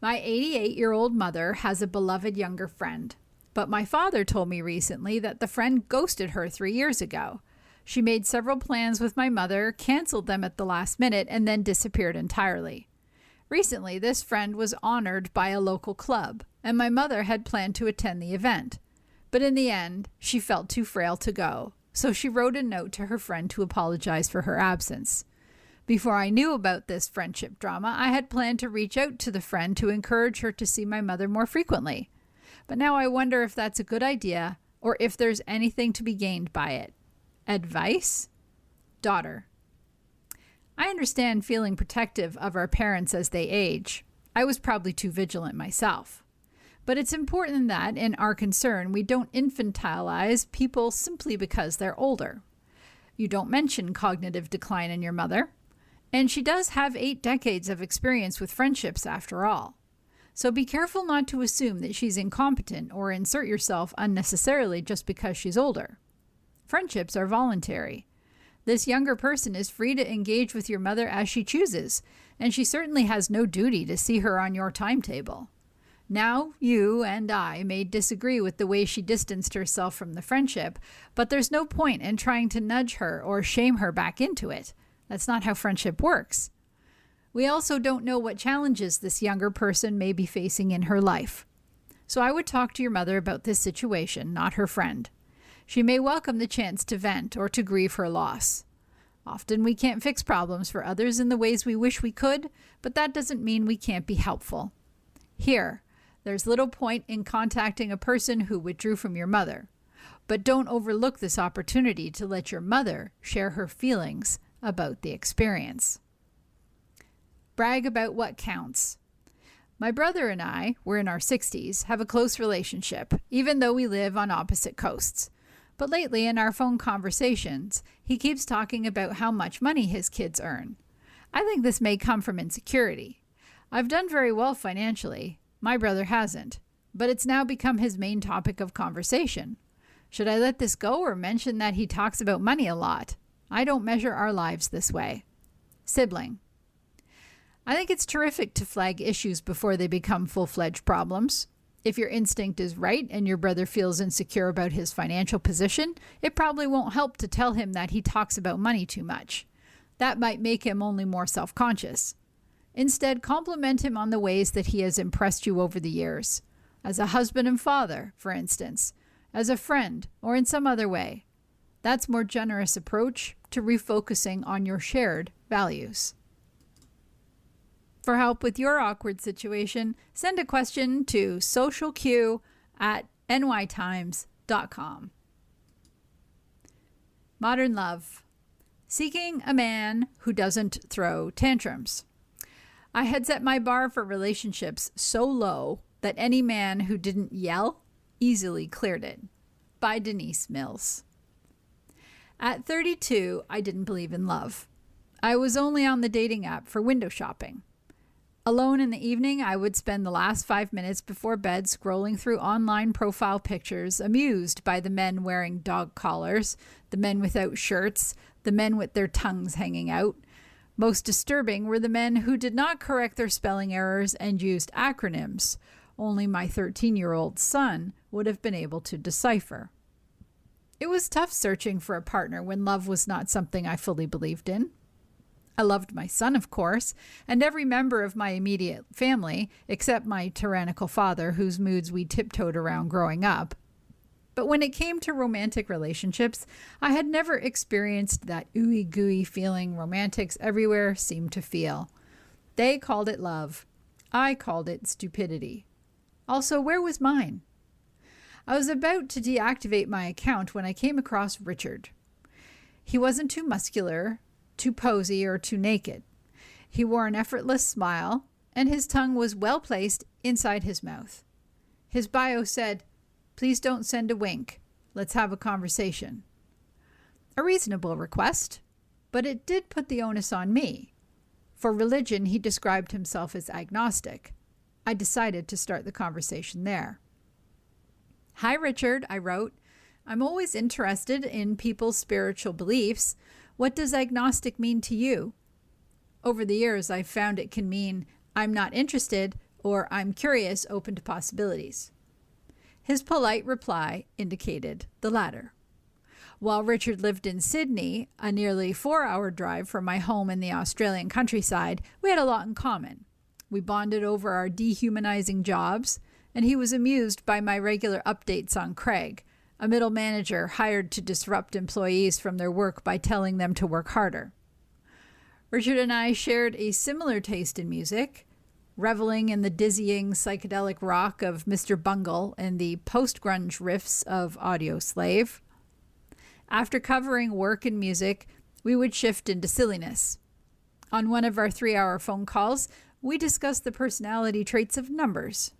My 88-year-old mother has a beloved younger friend, but my father told me recently that the friend ghosted her 3 years ago. She made several plans with my mother, canceled them at the last minute, and then disappeared entirely. Recently, this friend was honored by a local club, and my mother had planned to attend the event. But in the end, she felt too frail to go, so she wrote a note to her friend to apologize for her absence. Before I knew about this friendship drama, I had planned to reach out to the friend to encourage her to see my mother more frequently. But now I wonder if that's a good idea or if there's anything to be gained by it. Advice? Daughter. I understand feeling protective of our parents as they age. I was probably too vigilant myself. But it's important that, in our concern, we don't infantilize people simply because they're older. You don't mention cognitive decline in your mother. And she does have 8 decades of experience with friendships after all. So be careful not to assume that she's incompetent or insert yourself unnecessarily just because she's older. Friendships are voluntary. This younger person is free to engage with your mother as she chooses, and she certainly has no duty to see her on your timetable. Now, you and I may disagree with the way she distanced herself from the friendship, but there's no point in trying to nudge her or shame her back into it. That's not how friendship works. We also don't know what challenges this younger person may be facing in her life. So I would talk to your mother about this situation, not her friend. She may welcome the chance to vent or to grieve her loss. Often we can't fix problems for others in the ways we wish we could, but that doesn't mean we can't be helpful. Here, there's little point in contacting a person who withdrew from your mother, but don't overlook this opportunity to let your mother share her feelings about the experience. Brag about what counts. My brother and I, we're in our 60s, have a close relationship, even though we live on opposite coasts. But lately in our phone conversations, he keeps talking about how much money his kids earn. I think this may come from insecurity. I've done very well financially. My brother hasn't, but it's now become his main topic of conversation. Should I let this go or mention that he talks about money a lot? I don't measure our lives this way. Sibling. I think it's terrific to flag issues before they become full-fledged problems. If your instinct is right and your brother feels insecure about his financial position, it probably won't help to tell him that he talks about money too much. That might make him only more self-conscious. Instead, compliment him on the ways that he has impressed you over the years. As a husband and father, for instance, as a friend, or in some other way. That's a more generous approach to refocusing on your shared values. For help with your awkward situation, send a question to socialq@nytimes.com. Modern love. Seeking a man who doesn't throw tantrums. I had set my bar for relationships so low that any man who didn't yell easily cleared it. By Denise Mills. At 32, I didn't believe in love. I was only on the dating app for window shopping. Alone in the evening, I would spend the last 5 minutes before bed scrolling through online profile pictures, amused by the men wearing dog collars, the men without shirts, the men with their tongues hanging out. Most disturbing were the men who did not correct their spelling errors and used acronyms. Only my 13-year-old son would have been able to decipher. It was tough searching for a partner when love was not something I fully believed in. I loved my son, of course, and every member of my immediate family, except my tyrannical father, whose moods we tiptoed around growing up. But when it came to romantic relationships, I had never experienced that ooey-gooey feeling romantics everywhere seemed to feel. They called it love. I called it stupidity. Also, where was mine? I was about to deactivate my account when I came across Richard. He wasn't too muscular, too posy, or too naked. He wore an effortless smile, and his tongue was well placed inside his mouth. His bio said, "Please don't send a wink. Let's have a conversation." A reasonable request, but it did put the onus on me. For religion, he described himself as agnostic. I decided to start the conversation there. "Hi, Richard," I wrote. "I'm always interested in people's spiritual beliefs. What does agnostic mean to you?" Over the years, I've found it can mean I'm not interested or I'm curious, open to possibilities. His polite reply indicated the latter. While Richard lived in Sydney, a nearly 4-hour drive from my home in the Australian countryside, we had a lot in common. We bonded over our dehumanizing jobs, and he was amused by my regular updates on Craig, a middle manager hired to disrupt employees from their work by telling them to work harder. Richard and I shared a similar taste in music, reveling in the dizzying psychedelic rock of Mr. Bungle and the post-grunge riffs of Audioslave. After covering work and music, we would shift into silliness. On one of our 3-hour phone calls, we discussed the personality traits of numbers.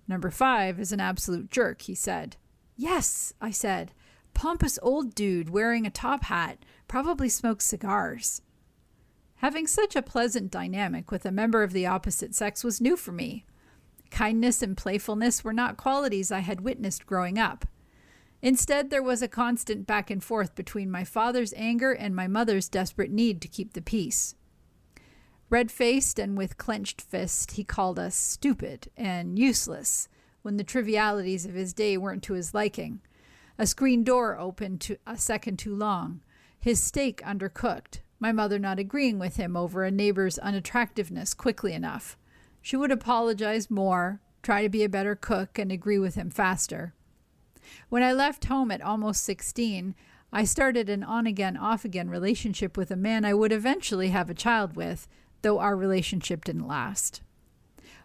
"Number 5 is an absolute jerk," he said. "Yes," I said. "Pompous old dude wearing a top hat, probably smokes cigars." Having such a pleasant dynamic with a member of the opposite sex was new for me. Kindness and playfulness were not qualities I had witnessed growing up. Instead, there was a constant back and forth between my father's anger and my mother's desperate need to keep the peace. Red-faced and with clenched fist, he called us stupid and useless when the trivialities of his day weren't to his liking. A screen door opened a second too long, his steak undercooked, my mother not agreeing with him over a neighbor's unattractiveness quickly enough. She would apologize more, try to be a better cook, and agree with him faster. When I left home at almost 16, I started an on-again, off-again relationship with a man I would eventually have a child with, though our relationship didn't last.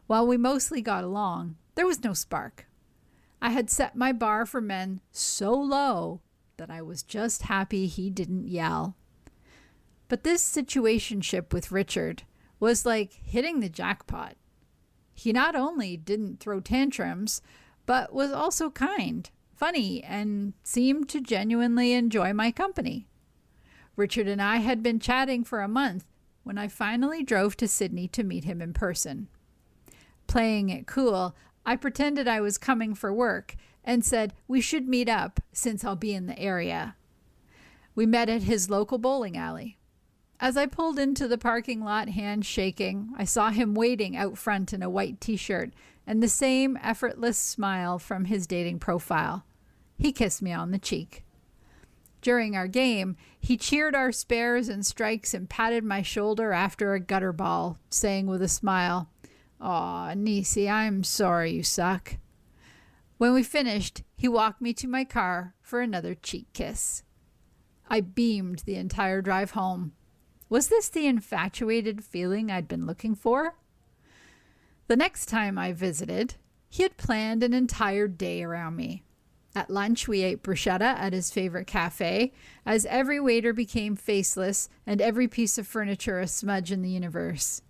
While we mostly got along, there was no spark. I had set my bar for men so low that I was just happy he didn't yell. But this situationship with Richard was like hitting the jackpot. He not only didn't throw tantrums, but was also kind, funny, and seemed to genuinely enjoy my company. Richard and I had been chatting for a month when I finally drove to Sydney to meet him in person. Playing it cool, I pretended I was coming for work and said we should meet up since I'll be in the area. We met at his local bowling alley. As I pulled into the parking lot, hands shaking, I saw him waiting out front in a white t-shirt and the same effortless smile from his dating profile. He kissed me on the cheek. During our game, he cheered our spares and strikes and patted my shoulder after a gutter ball, saying with a smile, "Aw, Nisi, I'm sorry you suck." When we finished, he walked me to my car for another cheek kiss. I beamed the entire drive home. Was this the infatuated feeling I'd been looking for? The next time I visited, he had planned an entire day around me. At lunch, we ate bruschetta at his favorite cafe, as every waiter became faceless and every piece of furniture a smudge in the universe.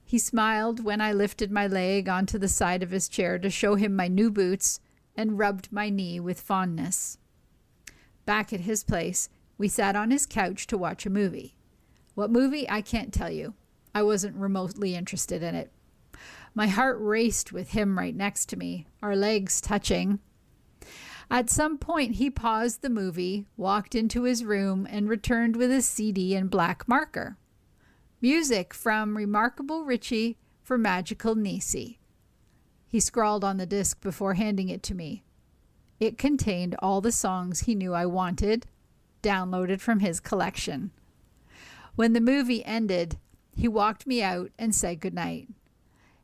He smiled when I lifted my leg onto the side of his chair to show him my new boots and rubbed my knee with fondness. Back at his place, we sat on his couch to watch a movie. What movie? I can't tell you. I wasn't remotely interested in it. My heart raced with him right next to me, our legs touching. At some point, he paused the movie, walked into his room, and returned with a CD and black marker. Music from Remarkable Richie for Magical Nisi. He scrawled on the disc before handing it to me. It contained all the songs he knew I wanted, downloaded from his collection. When the movie ended, he walked me out and said goodnight.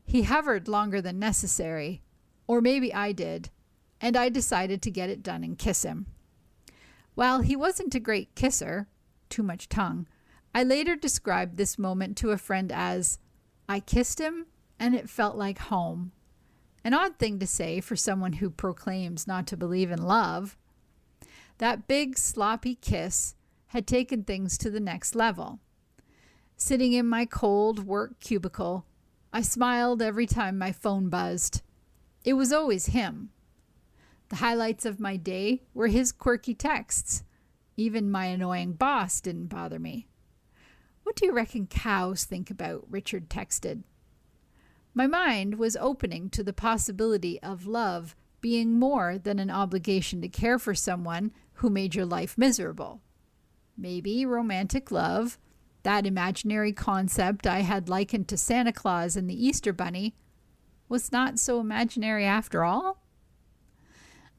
He hovered longer than necessary, or maybe I did, and I decided to get it done and kiss him. While he wasn't a great kisser, too much tongue, I later described this moment to a friend as, I kissed him and it felt like home. An odd thing to say for someone who proclaims not to believe in love. That big sloppy kiss had taken things to the next level. Sitting in my cold work cubicle, I smiled every time my phone buzzed. It was always him. The highlights of my day were his quirky texts. Even my annoying boss didn't bother me. "What do you reckon cows think about?" Richard texted. My mind was opening to the possibility of love being more than an obligation to care for someone who made your life miserable. Maybe romantic love, that imaginary concept I had likened to Santa Claus and the Easter Bunny, was not so imaginary after all.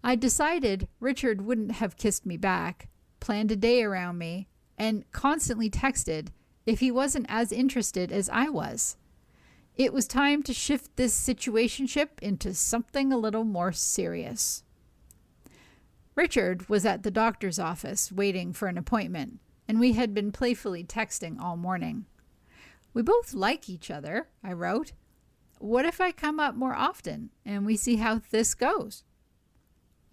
I decided Richard wouldn't have kissed me back, planned a day around me, and constantly texted if he wasn't as interested as I was. It was time to shift this situationship into something a little more serious. Richard was at the doctor's office waiting for an appointment, and we had been playfully texting all morning. "We both like each other," I wrote. "What if I come up more often and we see how this goes?"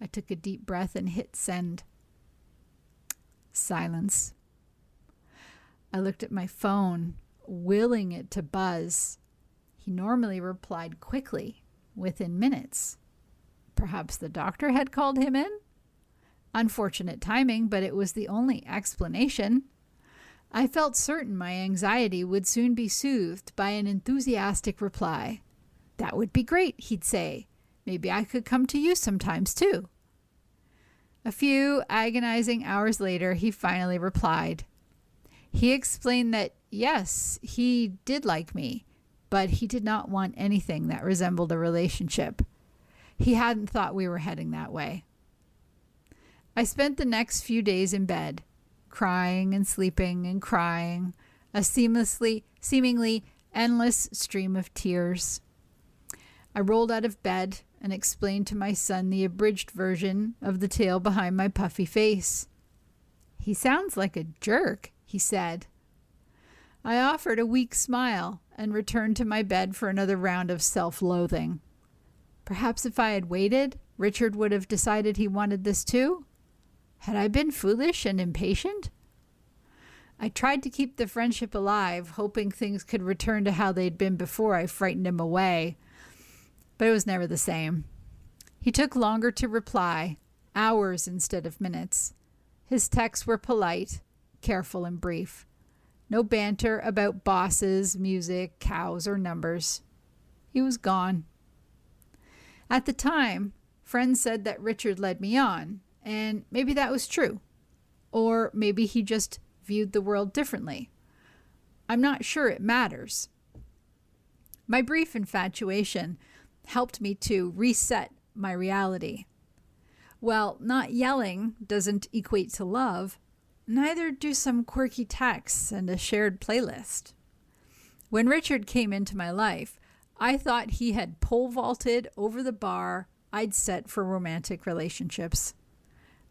I took a deep breath and hit send. Silence. I looked at my phone, willing it to buzz. He normally replied quickly, within minutes. Perhaps the doctor had called him in? Unfortunate timing, but it was the only explanation. I felt certain my anxiety would soon be soothed by an enthusiastic reply. That would be great, he'd say. Maybe I could come to you sometimes too. A few agonizing hours later, he finally replied. He explained that, yes, he did like me, but he did not want anything that resembled a relationship. He hadn't thought we were heading that way. I spent the next few days in bed, crying and sleeping and crying, a seemingly endless stream of tears. I rolled out of bed and explained to my son the abridged version of the tale behind my puffy face. He sounds like a jerk, he said. I offered a weak smile and returned to my bed for another round of self-loathing. Perhaps if I had waited, Richard would have decided he wanted this too? Had I been foolish and impatient? I tried to keep the friendship alive, hoping things could return to how they'd been before I frightened him away. But it was never the same. He took longer to reply, hours instead of minutes. His texts were polite, careful, and brief. No banter about bosses, music, cows, or numbers. He was gone. At the time, friends said that Richard led me on, and maybe that was true. Or maybe he just viewed the world differently. I'm not sure it matters. My brief infatuation helped me to reset my reality. Well, not yelling doesn't equate to love. Neither do some quirky texts and a shared playlist. When Richard came into my life, I thought he had pole vaulted over the bar I'd set for romantic relationships.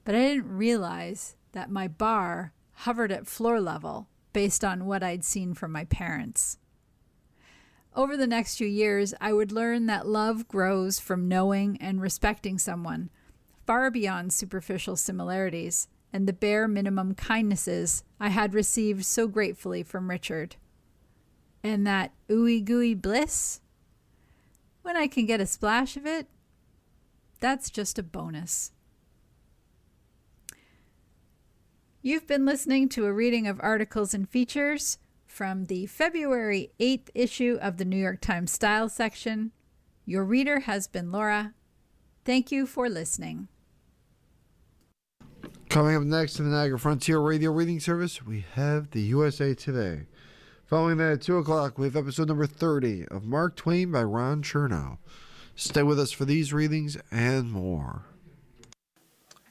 But I didn't realize that my bar hovered at floor level based on what I'd seen from my parents. Over the next few years, I would learn that love grows from knowing and respecting someone, far beyond superficial similarities and the bare minimum kindnesses I had received so gratefully from Richard. And that ooey-gooey bliss, when I can get a splash of it, that's just a bonus. You've been listening to a reading of articles and features from the February 8th issue of the New York Times Style section. Your reader has been Laura. Thank you for listening. Coming up next in the Niagara Frontier Radio Reading Service, we have the USA Today. Following that at 2 o'clock, we have episode number 30 of Mark Twain by Ron Chernow. Stay with us for these readings and more.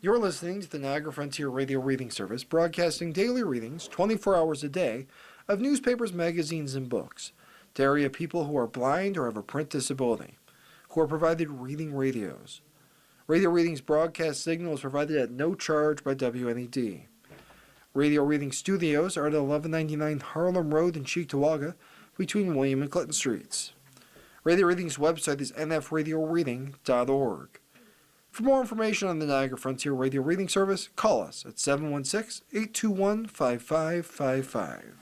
You're listening to the Niagara Frontier Radio Reading Service, broadcasting daily readings 24 hours a day of newspapers, magazines, and books to area people who are blind or have a print disability, who are provided reading radios. Radio Reading's broadcast signal is provided at no charge by WNED. Radio Reading Studios are at 1199 Harlem Road in Cheektowaga, between William and Clinton Streets. Radio Reading's website is nfradioreading.org. For more information on the Niagara Frontier Radio Reading Service, call us at 716-821-5555.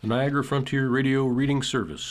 the Niagara Frontier Radio Reading Service.